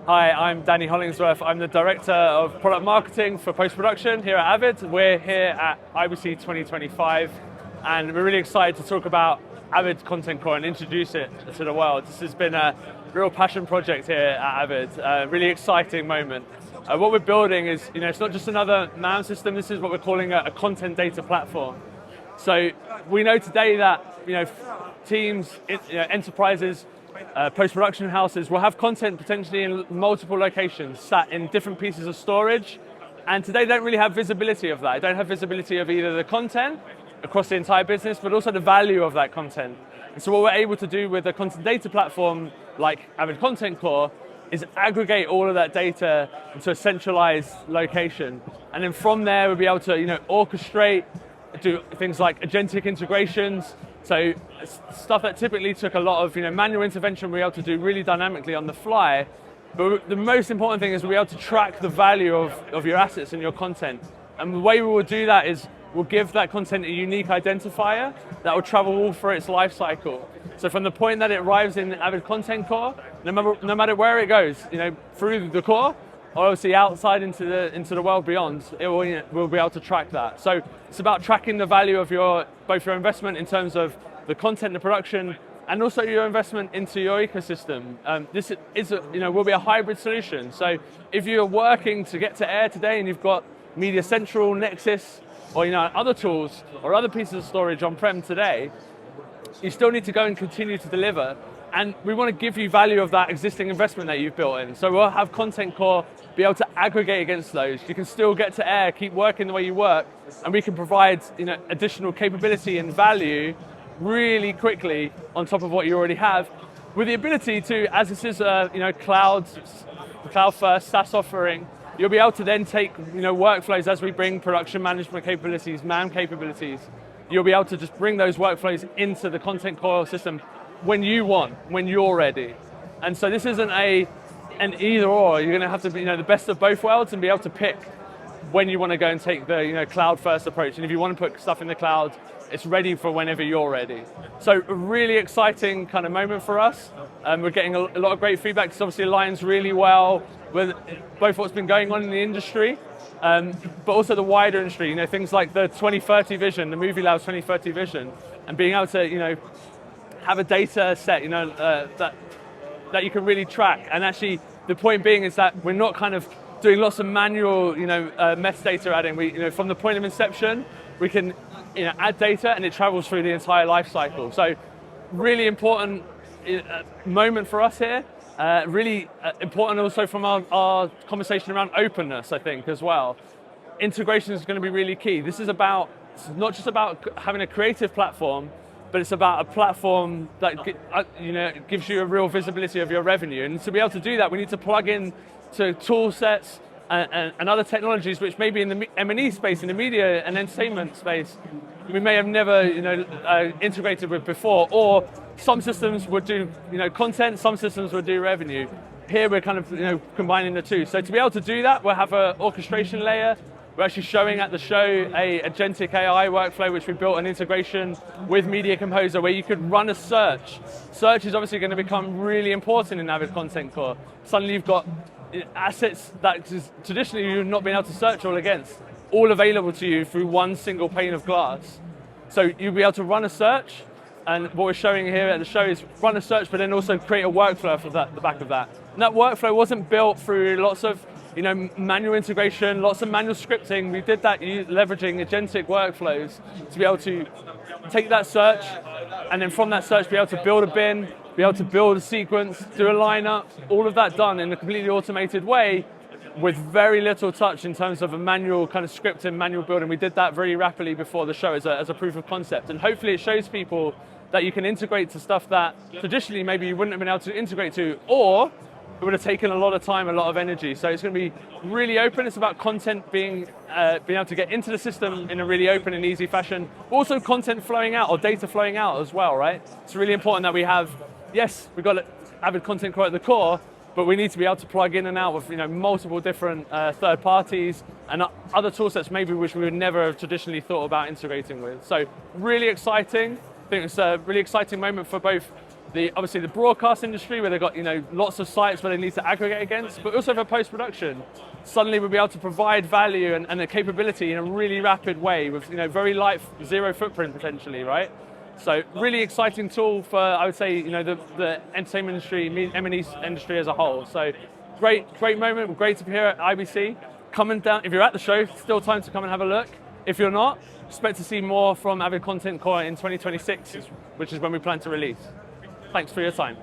Hi, I'm Danny Hollingsworth. I'm the Director of Product Marketing for Post-Production here at Avid. We're here at IBC 2025, and we're really excited to talk about Avid Content Core and introduce it to the world. This has been a real passion project here at Avid, a really exciting moment. What we're building is, it's not just another MAM system, this is what we're calling a content data platform. So we know today that, teams, enterprises, post-production houses will have content potentially in multiple locations, sat in different pieces of storage, and today they don't really have visibility of that. They don't have visibility of either the content across the entire business, but also the value of that content. And so what we're able to do with a content data platform like Avid Content Core is aggregate all of that data into a centralized location. And then from there, we'll be able to orchestrate, do things like agentic integrations. So stuff that typically took a lot of manual intervention, we're able to do really dynamically on the fly. But the most important thing is we'll be able to track the value of your assets and your content. And the way we will do that is we'll give that content a unique identifier that will travel all through its life cycle. So from the point that it arrives in Avid Content Core, no matter where it goes, through the core, or obviously outside into the world beyond, we'll be able to track that. So it's about tracking the value of both your investment in terms of the content, the production, and also your investment into your ecosystem. This will be a hybrid solution. So if you're working to get to air today and you've got Media Central, Nexus, or other tools or other pieces of storage on-prem today, you still need to go and continue to deliver. And we want to give you value of that existing investment that you've built in. So we'll have Content Core be able to aggregate against those. You can still get to air, keep working the way you work, and we can provide additional capability and value really quickly on top of what you already have, with the ability to, as this is a cloud first SaaS offering, you'll be able to then take workflows as we bring production management capabilities, MAM capabilities. You'll be able to just bring those workflows into the Content Core system when you want, when you're ready. And so this isn't an either or. You're going to have to be the best of both worlds and be able to pick when you want to go and take the cloud first approach. And if you want to put stuff in the cloud, it's ready for whenever you're ready. So a really exciting kind of moment for us. We're getting a lot of great feedback. This obviously aligns really well with both what's been going on in the industry, but also the wider industry. Things like the 2030 vision, the Movie Labs 2030 vision, and being able to have a data set that you can really track. And actually, the point being is that we're not kind of doing lots of manual metadata adding. We from the point of inception, we can add data and it travels through the entire life cycle. So really important moment for us here. Really important also from our conversation around openness, I think, as well. Integration is going to be really key. It's not just about having a creative platform, but it's about a platform that gives you a real visibility of your revenue. And to be able to do that, we need to plug in to tool sets and other technologies which maybe in the M&E space, in the media and entertainment space, we may have never integrated with before, or some systems would do content, some systems would do revenue. Here we're kind of combining the two. So to be able to do that, we'll have an orchestration layer. We're actually showing at the show a agentic AI workflow which we built an integration with Media Composer where you could run a search. Search is obviously going to become really important in Avid Content Core. Suddenly you've got assets that traditionally you've not been able to search all against, all available to you through one single pane of glass. So you'll be able to run a search, and what we're showing here at the show is run a search, but then also create a workflow for the back of that. And that workflow wasn't built through lots of manual integration, lots of manual scripting. We did that leveraging agentic workflows to be able to take that search, and then from that search be able to build a bin, be able to build a sequence, do a lineup, all of that done in a completely automated way with very little touch in terms of a manual kind of script and manual building. We did that very rapidly before the show as a proof of concept. And hopefully it shows people that you can integrate to stuff that traditionally maybe you wouldn't have been able to integrate to, or it would have taken a lot of time, a lot of energy. So it's going to be really open. It's about content being able to get into the system in a really open and easy fashion. But also content flowing out or data flowing out as well, right? It's really important that we have, yes, we've got Avid Content Core at the core, but we need to be able to plug in and out with multiple different third parties and other tool sets maybe which we would never have traditionally thought about integrating with. So really exciting. I think it's a really exciting moment for both obviously the broadcast industry where they've got lots of sites where they need to aggregate against, but also for post-production. Suddenly we'll be able to provide value and the capability in a really rapid way with very light, zero footprint potentially, right? So really exciting tool for, I would say, the entertainment industry, M&E industry as a whole. So great moment, great to be here at IBC. Coming down, if you're at the show, still time to come and have a look. If you're not, expect to see more from Avid Content Core in 2026, which is when we plan to release. Thanks for your time.